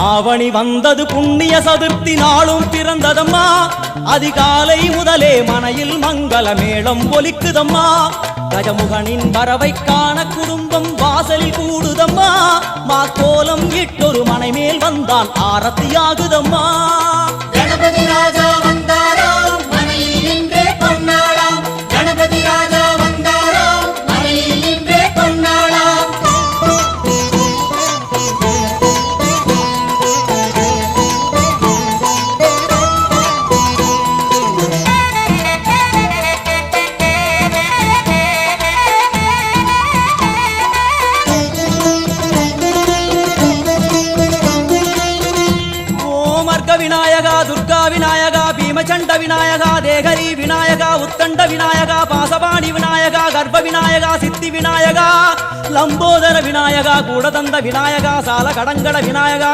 ஆவணி வந்தது புண்ணிய சதுர்த்தி நாளும் பிறந்ததம்மா அதிகாலை முதலே மனையில் மங்கள மேளம் ஒலிக்குதம்மா கஜமுகனின் வரவை காண குடும்பம் வாசலில் கூடுதம்மா மா கோலம் இட்டொரு மனை மேல் வந்தான் ஆரத்தியாகுதம்மா கணபதி ராஜா வந்தாராம் மனையில் நின்றே பொன்னாளாம் கணபதி ராஜா வந்தாராம் மனையில் நின்றே பொன்னாளாம் விநாயகா துர்கா விநாயகா பீமச்சண்ட விநாயகா தேகரி விநாயகா உத்தண்ட விநாயகா பாசபாணி விநாயகா கர்ப்ப விநாயகா சித்தி விநாயகா லம்போதர விநாயகா கூடதந்த விநாயகா சால கடங்கட விநாயகா